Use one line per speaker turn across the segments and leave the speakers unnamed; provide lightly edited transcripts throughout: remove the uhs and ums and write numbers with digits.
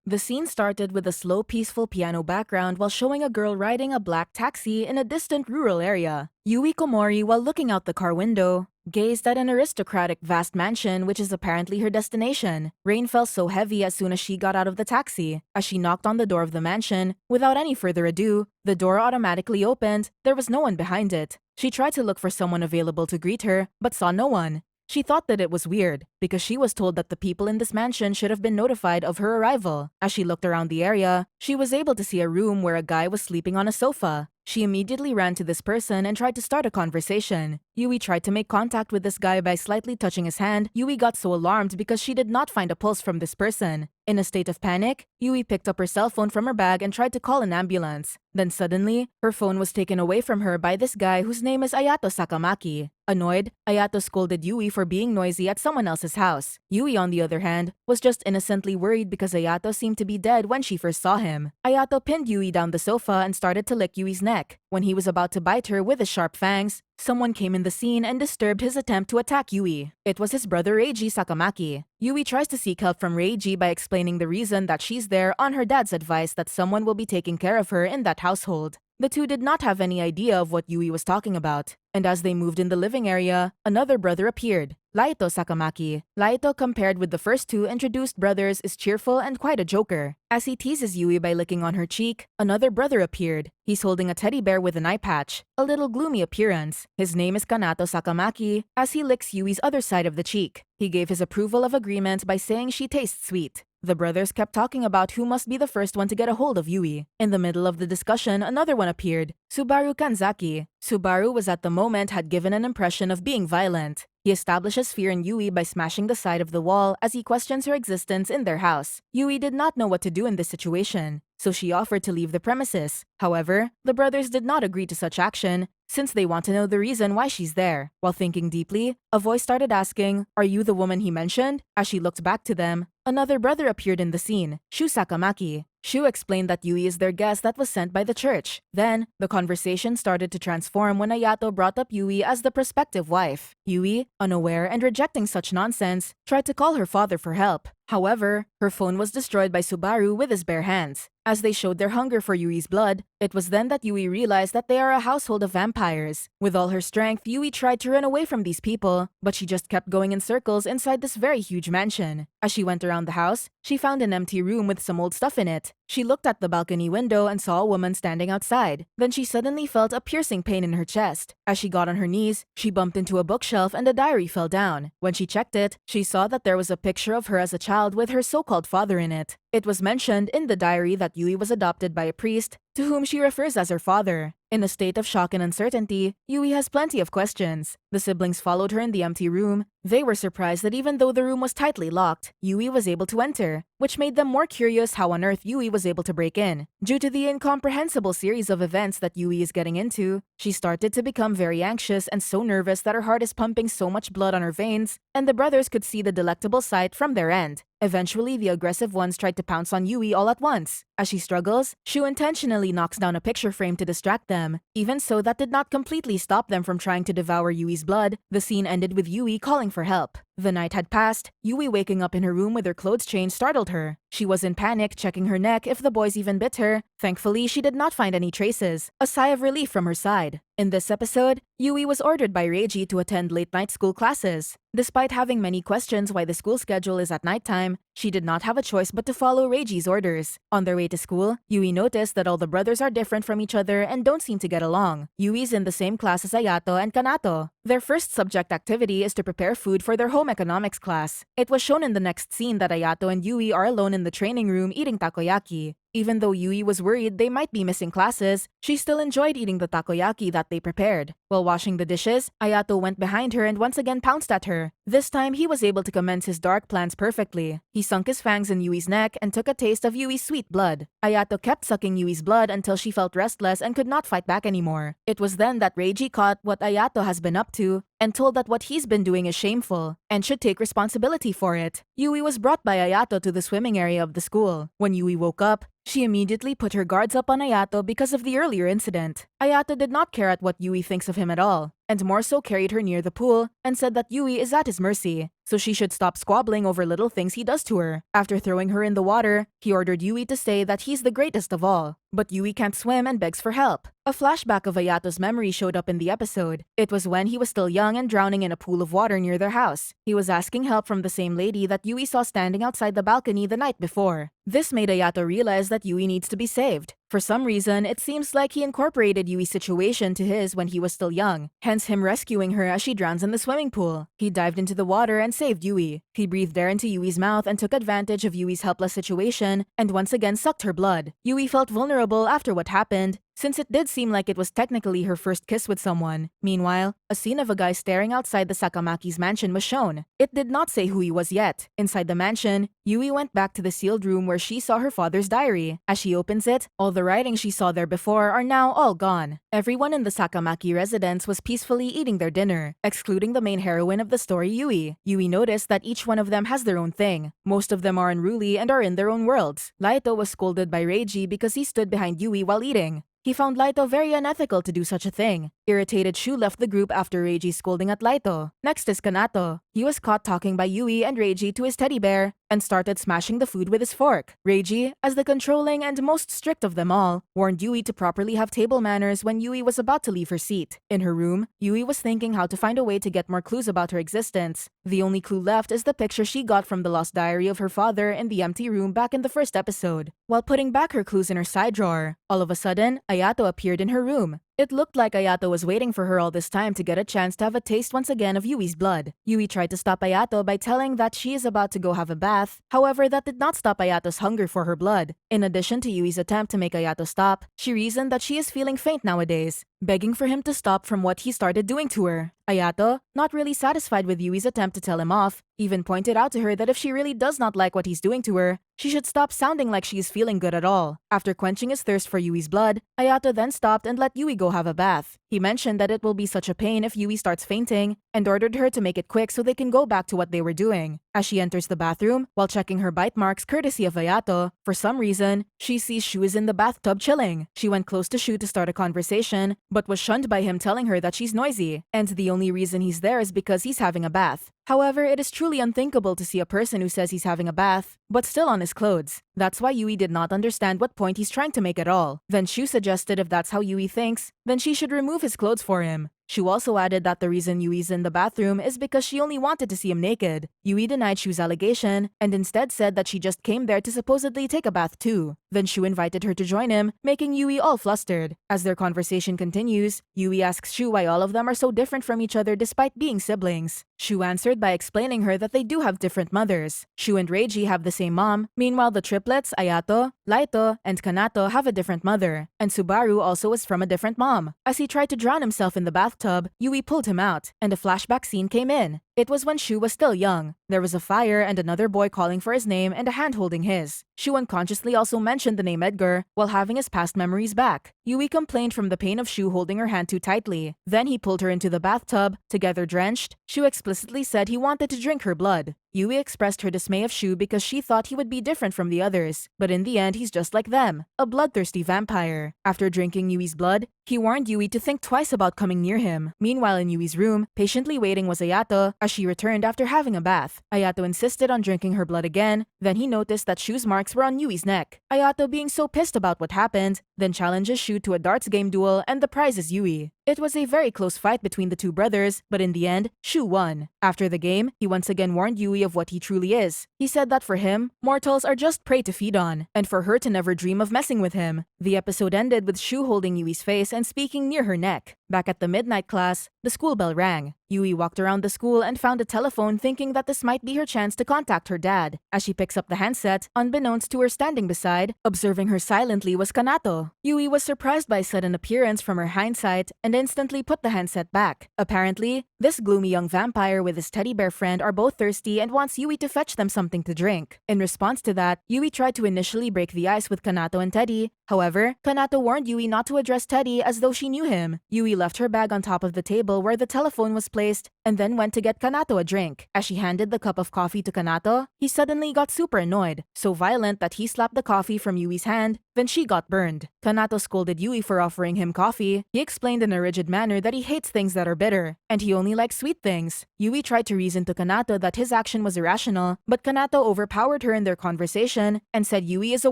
The scene started with a slow, peaceful piano background while showing a girl riding a black taxi in a distant rural area. Yui Komori, while looking out the car window, gazed at an aristocratic vast mansion which is apparently her destination. Rain fell so heavy as soon as she got out of the taxi. As she knocked on the door of the mansion, without any further ado, the door automatically opened. There was no one behind it. She tried to look for someone available to greet her, but saw no one. She thought that it was weird, because she was told that the people in this mansion should have been notified of her arrival. As she looked around the area, she was able to see a room where a guy was sleeping on a sofa. She immediately ran to this person and tried to start a conversation. Yui tried to make contact with this guy by slightly touching his hand. Yui got so alarmed because she did not find a pulse from this person. In a state of panic, Yui picked up her cell phone from her bag and tried to call an ambulance. Then suddenly, her phone was taken away from her by this guy whose name is Ayato Sakamaki. Annoyed, Ayato scolded Yui for being noisy at someone else's house. Yui, on the other hand, was just innocently worried because Ayato seemed to be dead when she first saw him. Ayato pinned Yui down the sofa and started to lick Yui's neck. When he was about to bite her with his sharp fangs, someone came in the scene and disturbed his attempt to attack Yui. It was his brother Reiji Sakamaki. Yui tries to seek help from Reiji by explaining the reason that she's there on her dad's advice that someone will be taking care of her in that household. The two did not have any idea of what Yui was talking about, and as they moved in the living area, another brother appeared, Laito Sakamaki. Laito, compared with the first two introduced brothers, is cheerful and quite a joker. As he teases Yui by licking on her cheek, another brother appeared. He's holding a teddy bear with an eye patch, a little gloomy appearance. His name is Kanato Sakamaki, as he licks Yui's other side of the cheek. He gave his approval of agreement by saying she tastes sweet. The brothers kept talking about who must be the first one to get a hold of Yui. In the middle of the discussion, another one appeared, Subaru Kanzaki. Subaru was at the moment had given an impression of being violent. He establishes fear in Yui by smashing the side of the wall as he questions her existence in their house. Yui did not know what to do in this situation, so she offered to leave the premises. However, the brothers did not agree to such action, since they want to know the reason why she's there. While thinking deeply, a voice started asking, "Are you the woman he mentioned?" As she looked back to them, another brother appeared in the scene, Shu Sakamaki. Shu explained that Yui is their guest that was sent by the church. Then, the conversation started to transform when Ayato brought up Yui as the prospective wife. Yui, unaware and rejecting such nonsense, tried to call her father for help. However, her phone was destroyed by Subaru with his bare hands. As they showed their hunger for Yui's blood, it was then that Yui realized that they are a household of vampires. With all her strength, Yui tried to run away from these people, but she just kept going in circles inside this very huge mansion. As she went around the house, she found an empty room with some old stuff in it. She looked at the balcony window and saw a woman standing outside. Then she suddenly felt a piercing pain in her chest. As she got on her knees, she bumped into a bookshelf and a diary fell down. When she checked it, she saw that there was a picture of her as a child with her so-called father in it. It was mentioned in the diary that Yui was adopted by a priest, to whom she refers as her father. In a state of shock and uncertainty, Yui has plenty of questions. The siblings followed her in the empty room. They were surprised that even though the room was tightly locked, Yui was able to enter, which made them more curious how on earth Yui was able to break in. Due to the incomprehensible series of events that Yui is getting into, she started to become very anxious and so nervous that her heart is pumping so much blood on her veins, and the brothers could see the delectable sight from their end. Eventually, the aggressive ones tried to pounce on Yui all at once. As she struggles, Shu intentionally knocks down a picture frame to distract them. Even so, that did not completely stop them from trying to devour Yui's blood. The scene ended with Yui calling for help. The night had passed. Yui waking up in her room with her clothes changed startled her. She was in panic, checking her neck if the boys even bit her. Thankfully, she did not find any traces. A sigh of relief from her side. In this episode, Yui was ordered by Reiji to attend late-night school classes. Despite having many questions why the school schedule is at nighttime, she did not have a choice but to follow Reiji's orders. On their way to school, Yui noticed that all the brothers are different from each other and don't seem to get along. Yui's in the same class as Ayato and Kanato. Their first subject activity is to prepare food for their home economics class. It was shown in the next scene that Ayato and Yui are alone in the training room eating takoyaki. Even though Yui was worried they might be missing classes, she still enjoyed eating the takoyaki that they prepared. While washing the dishes, Ayato went behind her and once again pounced at her. This time, he was able to commence his dark plans perfectly. He sunk his fangs in Yui's neck and took a taste of Yui's sweet blood. Ayato kept sucking Yui's blood until she felt restless and could not fight back anymore. It was then that Reiji caught what Ayato has been up to and told that what he's been doing is shameful and should take responsibility for it. Yui was brought by Ayato to the swimming area of the school. When Yui woke up, she immediately put her guards up on Ayato because of the earlier incident. Ayato did not care at what Yui thinks of him at all. and more so carried her near the pool and said that Yui is at his mercy, so she should stop squabbling over little things he does to her. After throwing her in the water, he ordered Yui to say that he's the greatest of all. But Yui can't swim and begs for help. A flashback of Ayato's memory showed up in the episode. It was when he was still young and drowning in a pool of water near their house. He was asking help from the same lady that Yui saw standing outside the balcony the night before. This made Ayato realize that Yui needs to be saved. For some reason, it seems like he incorporated Yui's situation to his when he was still young, hence him rescuing her as she drowns in the swimming pool. He dived into the water and saved Yui. He breathed air into Yui's mouth and took advantage of Yui's helpless situation and once again sucked her blood. Yui felt vulnerable after what happened, since it did seem like it was technically her first kiss with someone. Meanwhile, a scene of a guy staring outside the Sakamaki's mansion was shown. It did not say who he was yet. Inside the mansion, Yui went back to the sealed room where she saw her father's diary. As she opens it, all the writings she saw there before are now all gone. Everyone in the Sakamaki residence was peacefully eating their dinner, excluding the main heroine of the story, Yui. Yui noticed that each one of them has their own thing. Most of them are unruly and are in their own worlds. Laito was scolded by Reiji because he stood behind Yui while eating. He found Laito very unethical to do such a thing. Irritated, Shu left the group after Reiji scolding at Laito. Next is Kanato. He was caught talking by Yui and Reiji to his teddy bear and started smashing the food with his fork. Reiji, as the controlling and most strict of them all, warned Yui to properly have table manners when Yui was about to leave her seat. In her room, Yui was thinking how to find a way to get more clues about her existence. The only clue left is the picture she got from the lost diary of her father in the empty room back in the first episode. While putting back her clues in her side drawer, all of a sudden, Ayato appeared in her room. It looked like Ayato was waiting for her all this time to get a chance to have a taste once again of Yui's blood. Yui tried to stop Ayato by telling that she is about to go have a bath. However, that did not stop Ayato's hunger for her blood. In addition to Yui's attempt to make Ayato stop, she reasoned that she is feeling faint nowadays, begging for him to stop from what he started doing to her. Ayato, not really satisfied with Yui's attempt to tell him off, even pointed out to her that if she really does not like what he's doing to her, she should stop sounding like she is feeling good at all. After quenching his thirst for Yui's blood, Ayato then stopped and let Yui go have a bath. He mentioned that it will be such a pain if Yui starts fainting and ordered her to make it quick so they can go back to what they were doing. As she enters the bathroom, while checking her bite marks courtesy of Ayato, for some reason, she sees Shu is in the bathtub chilling. She went close to Shu to start a conversation, but was shunned by him telling her that she's noisy, and the only reason he's there is because he's having a bath. However, it is truly unthinkable to see a person who says he's having a bath, but still on his clothes. That's why Yui did not understand what point he's trying to make at all. Then Shu suggested if that's how Yui thinks, then she should remove his clothes for him. Shu also added that the reason Yui's in the bathroom is because she only wanted to see him naked. Yui denied Shu's allegation and instead said that she just came there to supposedly take a bath too. Then Shu invited her to join him, making Yui all flustered. As their conversation continues, Yui asks Shu why all of them are so different from each other despite being siblings. Shu answered by explaining her that they do have different mothers. Shu and Reiji have the same mom, meanwhile the triplets, Ayato, Laito, and Kanato have a different mother, and Subaru also is from a different mom. As he tried to drown himself in the bathtub, Yui pulled him out, and a flashback scene came in. It was when Shu was still young. There was a fire and another boy calling for his name and a hand holding his. Shu unconsciously also mentioned the name Edgar while having his past memories back. Yui complained from the pain of Shu holding her hand too tightly. Then he pulled her into the bathtub. Together drenched, Shu explicitly said he wanted to drink her blood. Yui expressed her dismay of Shu because she thought he would be different from the others, but in the end he's just like them, a bloodthirsty vampire. After drinking Yui's blood, he warned Yui to think twice about coming near him. Meanwhile in Yui's room, patiently waiting was Ayato as she returned after having a bath. Ayato insisted on drinking her blood again, then he noticed that Shu's marks were on Yui's neck. Ayato, being so pissed about what happened, then challenges Shu to a darts game duel and the prize is Yui. It was a very close fight between the two brothers, but in the end, Shu won. After the game, he once again warned Yui of what he truly is. He said that for him, mortals are just prey to feed on, and for her to never dream of messing with him. The episode ended with Shu holding Yui's face and speaking near her neck. Back at the midnight class, the school bell rang. Yui walked around the school and found a telephone thinking that this might be her chance to contact her dad. As she picks up the handset, unbeknownst to her standing beside, observing her silently was Kanato. Yui was surprised by a sudden appearance from her hindsight and instantly put the handset back. Apparently, this gloomy young vampire with his teddy bear friend are both thirsty and wants Yui to fetch them something to drink. In response to that, Yui tried to initially break the ice with Kanato and Teddy. However, Kanato warned Yui not to address Teddy as though she knew him. Yui left her bag on top of the table where the telephone was placed and then went to get Kanato a drink. As she handed the cup of coffee to Kanato, he suddenly got super annoyed, so violent that he slapped the coffee from Yui's hand, then she got burned. Kanato scolded Yui for offering him coffee. He explained in a rigid manner that he hates things that are bitter, and he only likes sweet things. Yui tried to reason to Kanato that his action was irrational, but Kanato overpowered her in their conversation and said Yui is a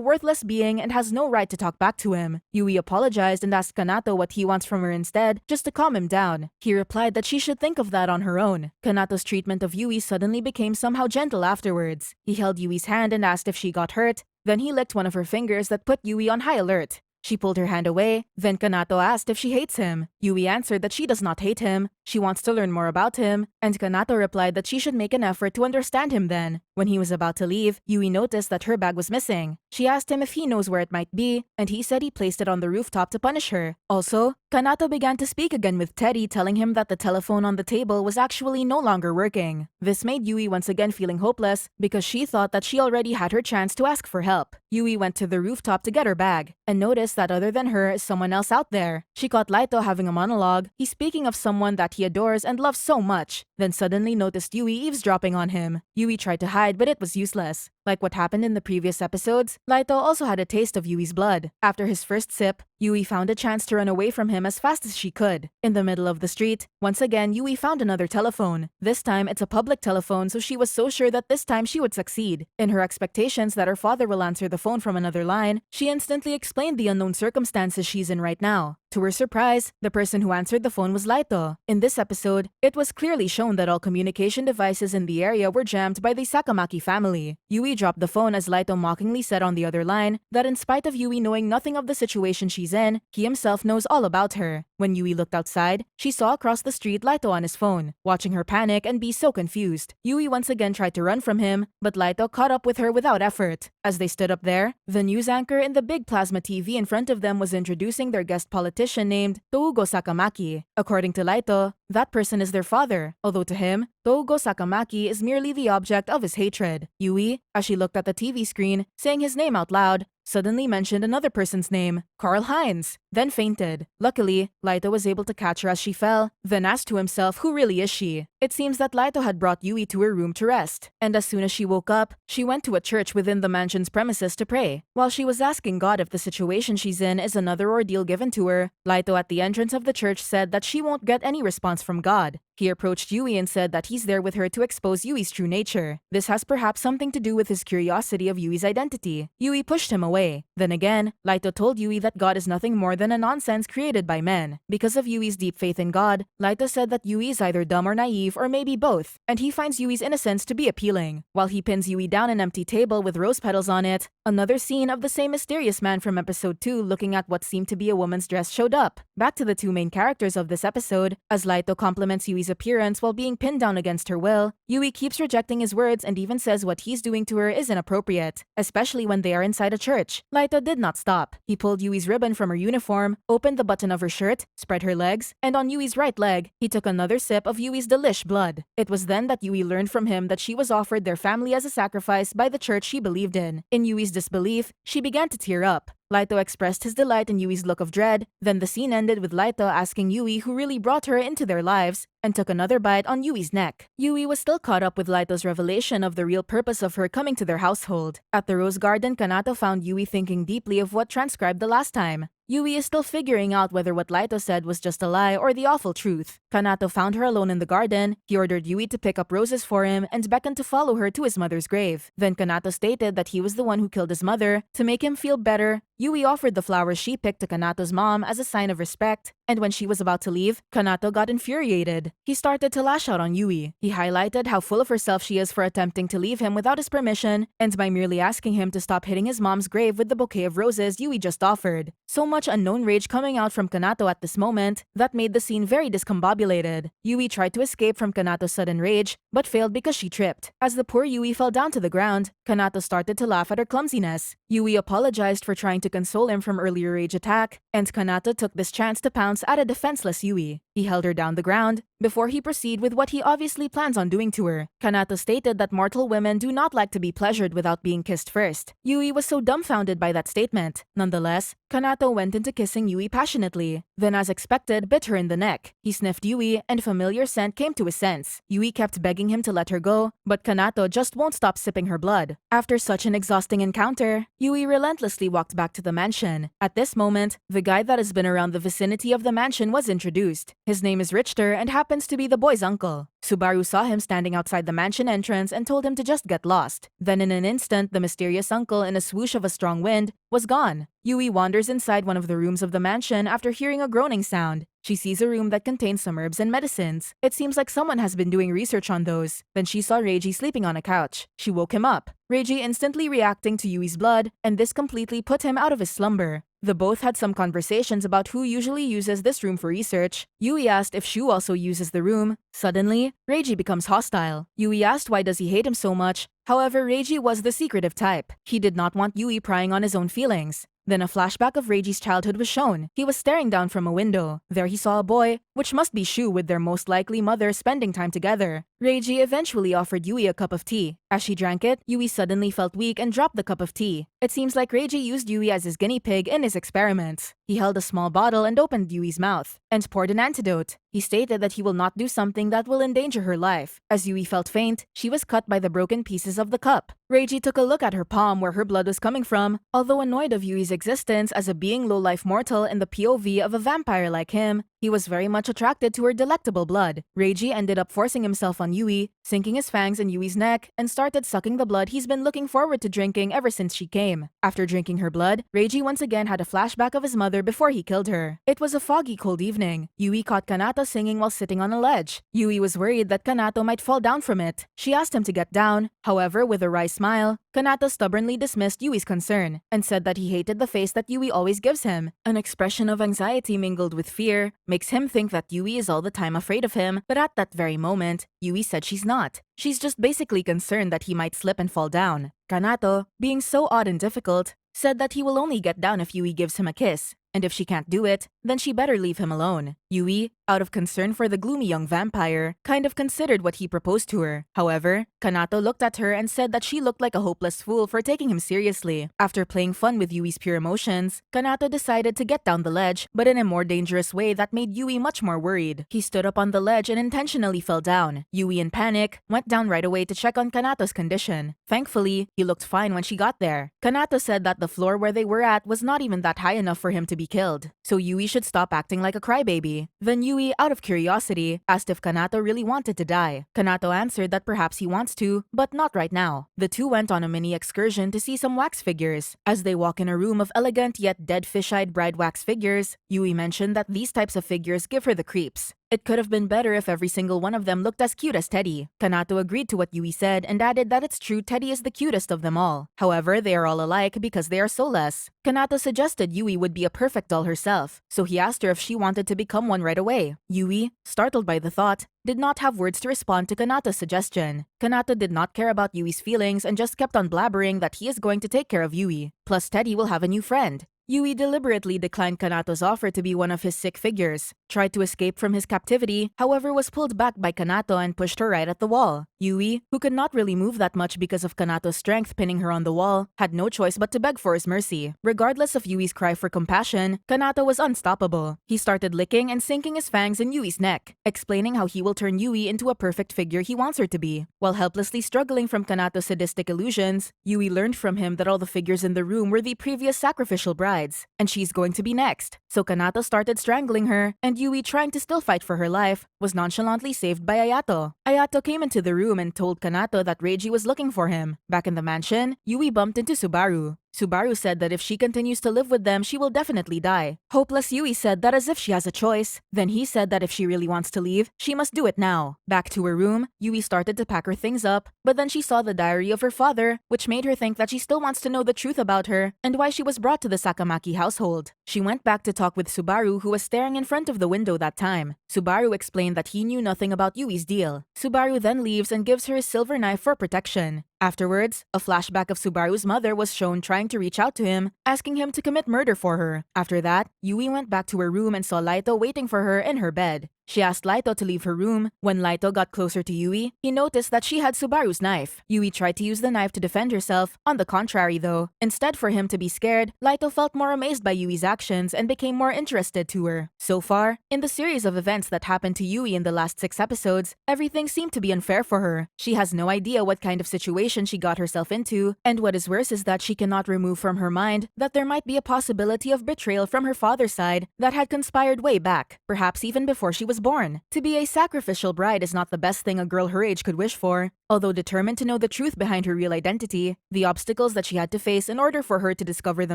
worthless being and has no right to talk back to him. Yui apologized and asked Kanato what he wants from her instead, just to calm him down. He replied that she should think of that on her own. Kanato's treatment of Yui suddenly became somehow gentle afterwards. He held Yui's hand and asked if she got hurt. Then he licked one of her fingers that put Yui on high alert. She pulled her hand away. Then Kanato asked if she hates him. Yui answered that she does not hate him. She wants to learn more about him. And Kanato replied that she should make an effort to understand him then. When he was about to leave, Yui noticed that her bag was missing. She asked him if he knows where it might be, and he said he placed it on the rooftop to punish her. Also, Kanato began to speak again with Teddy, telling him that the telephone on the table was actually no longer working. This made Yui once again feeling hopeless because she thought that she already had her chance to ask for help. Yui went to the rooftop to get her bag and noticed that other than her is someone else out there. She caught Laito having a monologue. He's speaking of someone that he adores and loves so much. Then suddenly noticed Yui eavesdropping on him. Yui tried to hide, but it was useless. Like what happened in the previous episodes, Laito also had a taste of Yui's blood. After his first sip, Yui found a chance to run away from him as fast as she could. In the middle of the street, once again Yui found another telephone. This time it's a public telephone, so she was so sure that this time she would succeed. In her expectations that her father will answer the phone from another line, she instantly explained the unknown circumstances she's in right now. To her surprise, the person who answered the phone was Laito. In this episode, it was clearly shown that all communication devices in the area were jammed by the Sakamaki family. Yui dropped the phone as Laito mockingly said on the other line that in spite of Yui knowing nothing of the situation she's in, he himself knows all about her. When Yui looked outside, she saw across the street Laito on his phone, watching her panic and be so confused. Yui once again tried to run from him, but Laito caught up with her without effort. As they stood up there, the news anchor in the big plasma TV in front of them was introducing their guest politician named Tougo Sakamaki. According to Laito, that person is their father, although to him, Tougo Sakamaki is merely the object of his hatred. Yui, as she looked at the TV screen, saying his name out loud, suddenly mentioned another person's name, Karl Heinz, then fainted. Luckily, Laito was able to catch her as she fell, then asked to himself who really is she. It seems that Laito had brought Yui to her room to rest, and as soon as she woke up, she went to a church within the mansion's premises to pray. While she was asking God if the situation she's in is another ordeal given to her, Laito at the entrance of the church said that she won't get any response from God. He approached Yui and said that he's there with her to expose Yui's true nature. This has perhaps something to do with his curiosity of Yui's identity. Yui pushed him away. Then again, Laito told Yui that God is nothing more than a nonsense created by men. Because of Yui's deep faith in God, Laito said that Yui is either dumb or naive or maybe both, and he finds Yui's innocence to be appealing. While he pins Yui down an empty table with rose petals on it, another scene of the same mysterious man from episode 2 looking at what seemed to be a woman's dress showed up. Back to the two main characters of this episode, as Laito compliments Yui's appearance while being pinned down against her will, Yui keeps rejecting his words and even says what he's doing to her is inappropriate, especially when they are inside a church. Laito did not stop. He pulled Yui's ribbon from her uniform, opened the button of her shirt, spread her legs, and on Yui's right leg, he took another sip of Yui's delish blood. It was then that Yui learned from him that she was offered their family as a sacrifice by the church she believed in. In Yui's disbelief, she began to tear up. Laito expressed his delight in Yui's look of dread. Then the scene ended with Laito asking Yui who really brought her into their lives, and took another bite on Yui's neck. Yui was still caught up with Laito's revelation of the real purpose of her coming to their household. At the Rose Garden, Kanato found Yui thinking deeply of what transcribed the last time. Yui is still figuring out whether what Laito said was just a lie or the awful truth. Kanato found her alone in the garden. He ordered Yui to pick up roses for him and beckoned to follow her to his mother's grave. Then Kanato stated that he was the one who killed his mother. To make him feel better, Yui offered the flowers she picked to Kanato's mom as a sign of respect, and when she was about to leave, Kanato got infuriated. He started to lash out on Yui. He highlighted how full of herself she is for attempting to leave him without his permission, and by merely asking him to stop hitting his mom's grave with the bouquet of roses Yui just offered. So much unknown rage coming out from Kanato at this moment that made the scene very discombobulated. Yui tried to escape from Kanato's sudden rage, but failed because she tripped. As the poor Yui fell down to the ground, Kanato started to laugh at her clumsiness. Yui apologized for trying to console him from earlier rage attack, and Kanato took this chance to pounce at a defenseless Yui. He held her down the ground before he proceeded with what he obviously plans on doing to her. Kanato stated that mortal women do not like to be pleasured without being kissed first. Yui was so dumbfounded by that statement. Nonetheless, Kanato went into kissing Yui passionately, then as expected bit her in the neck. He sniffed Yui and familiar scent came to his sense. Yui kept begging him to let her go, but Kanato just won't stop sipping her blood. After such an exhausting encounter, Yui relentlessly walked back to the mansion. At this moment, the guy that has been around the vicinity of the mansion was introduced. His name is Richter and happens to be the boy's uncle. Subaru saw him standing outside the mansion entrance and told him to just get lost. Then in an instant, the mysterious uncle, in a swoosh of a strong wind, was gone. Yui wanders inside one of the rooms of the mansion after hearing a groaning sound. She sees a room that contains some herbs and medicines. It seems like someone has been doing research on those. Then she saw Reiji sleeping on a couch. She woke him up, Reiji instantly reacting to Yui's blood, and this completely put him out of his slumber. The both had some conversations about who usually uses this room for research. Yui asked if Shu also uses the room. Suddenly, Reiji becomes hostile. Yui asked why does he hate him so much. However, Reiji was the secretive type. He did not want Yui prying on his own feelings. Then a flashback of Reiji's childhood was shown. He was staring down from a window. There he saw a boy, which must be Shu, with their most likely mother spending time together. Reiji eventually offered Yui a cup of tea. As she drank it, Yui suddenly felt weak and dropped the cup of tea. It seems like Reiji used Yui as his guinea pig in his experiments. He held a small bottle and opened Yui's mouth, and poured an antidote. He stated that he will not do something that will endanger her life. As Yui felt faint, she was cut by the broken pieces of the cup. Reiji took a look at her palm where her blood was coming from. Although annoyed of Yui's existence as a being low-life mortal in the POV of a vampire like him, he was very much attracted to her delectable blood. Reiji ended up forcing himself on Yui, sinking his fangs in Yui's neck, and started sucking the blood he's been looking forward to drinking ever since she came. After drinking her blood, Reiji once again had a flashback of his mother before he killed her. It was a foggy, cold evening. Yui caught Kanato singing while sitting on a ledge. Yui was worried that Kanato might fall down from it. She asked him to get down. However, with a wry smile, Kanato stubbornly dismissed Yui's concern and said that he hated the face that Yui always gives him. An expression of anxiety mingled with fear makes him think that Yui is all the time afraid of him, but at that very moment, Yui said she's not. She's just basically concerned that he might slip and fall down. Kanato, being so odd and difficult, said that he will only get down if Yui gives him a kiss, and if she can't do it, then she better leave him alone. Yui, out of concern for the gloomy young vampire, kind of considered what he proposed to her. However, Kanato looked at her and said that she looked like a hopeless fool for taking him seriously. After playing fun with Yui's pure emotions, Kanato decided to get down the ledge, but in a more dangerous way that made Yui much more worried. He stood up on the ledge and intentionally fell down. Yui, in panic, went down right away to check on Kanato's condition. Thankfully, he looked fine when she got there. Kanato said that the floor where they were at was not even that high enough for him to be killed, so Yui should stop acting like a crybaby. Then Yui, out of curiosity, asked if Kanato really wanted to die. Kanato answered that perhaps he wants to, but not right now. The two went on a mini excursion to see some wax figures. As they walk in a room of elegant yet dead fish-eyed bride wax figures, Yui mentioned that these types of figures give her the creeps. It could have been better if every single one of them looked as cute as Teddy. Kanato agreed to what Yui said and added that it's true Teddy is the cutest of them all. However, they are all alike because they are soulless. Kanato suggested Yui would be a perfect doll herself, so he asked her if she wanted to become one right away. Yui, startled by the thought, did not have words to respond to Kanato's suggestion. Kanato did not care about Yui's feelings and just kept on blabbering that he is going to take care of Yui. Plus, Teddy will have a new friend. Yui deliberately declined Kanato's offer to be one of his sick figures, tried to escape from his captivity, however was pulled back by Kanato and pushed her right at the wall. Yui, who could not really move that much because of Kanato's strength pinning her on the wall, had no choice but to beg for his mercy. Regardless of Yui's cry for compassion, Kanato was unstoppable. He started licking and sinking his fangs in Yui's neck, explaining how he will turn Yui into a perfect figure he wants her to be. While helplessly struggling from Kanato's sadistic illusions, Yui learned from him that all the figures in the room were the previous sacrificial brides, and she's going to be next. So Kanato started strangling her, and Yui, trying to still fight for her life, was nonchalantly saved by Ayato. Ayato came into the room and told Kanato that Reiji was looking for him. Back in the mansion, Yui bumped into Subaru. Subaru said that if she continues to live with them, she will definitely die. Hopeless Yui said that as if she has a choice. Then he said that if she really wants to leave, she must do it now. Back to her room, Yui started to pack her things up, but then she saw the diary of her father, which made her think that she still wants to know the truth about her and why she was brought to the Sakamaki household. She went back to talk with Subaru, who was staring in front of the window that time. Subaru explained that he knew nothing about Yui's deal. Subaru then leaves and gives her his silver knife for protection. Afterwards, a flashback of Subaru's mother was shown trying to reach out to him, asking him to commit murder for her. After that, Yui went back to her room and saw Laito waiting for her in her bed. She asked Laito to leave her room. When Laito got closer to Yui, he noticed that she had Subaru's knife. Yui tried to use the knife to defend herself. On the contrary though, instead for him to be scared, Laito felt more amazed by Yui's actions and became more interested to her. So far, in the series of events that happened to Yui in the last 6 episodes, everything seemed to be unfair for her. She has no idea what kind of situation she got herself into, and what is worse is that she cannot remove from her mind that there might be a possibility of betrayal from her father's side that had conspired way back, perhaps even before she was born. To be a sacrificial bride is not the best thing a girl her age could wish for. Although determined to know the truth behind her real identity, the obstacles that she had to face in order for her to discover the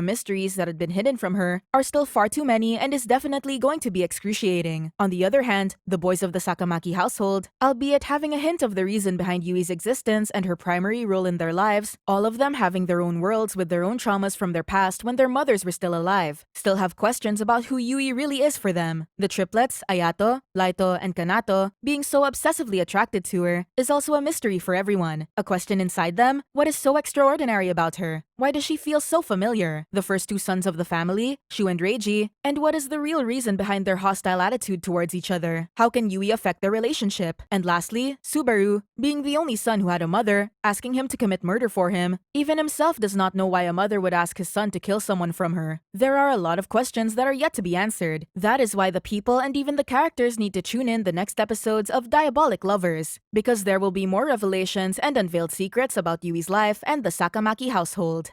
mysteries that had been hidden from her are still far too many and is definitely going to be excruciating. On the other hand, the boys of the Sakamaki household, albeit having a hint of the reason behind Yui's existence and her primary role in their lives, all of them having their own worlds with their own traumas from their past when their mothers were still alive, still have questions about who Yui really is for them. The triplets, Ayato, Laito, and Kanato, being so obsessively attracted to her, is also a mystery for everyone. A question inside them, what is so extraordinary about her? Why does she feel so familiar? The first 2 sons of the family, Shu and Reiji, and what is the real reason behind their hostile attitude towards each other? How can Yui affect their relationship? And lastly, Subaru, being the only son who had a mother, asking him to commit murder for him, even himself does not know why a mother would ask his son to kill someone from her. There are a lot of questions that are yet to be answered. That is why the people and even the characters need to tune in the next episodes of Diabolic Lovers, because there will be more revelations and unveiled secrets about Yui's life and the Sakamaki household.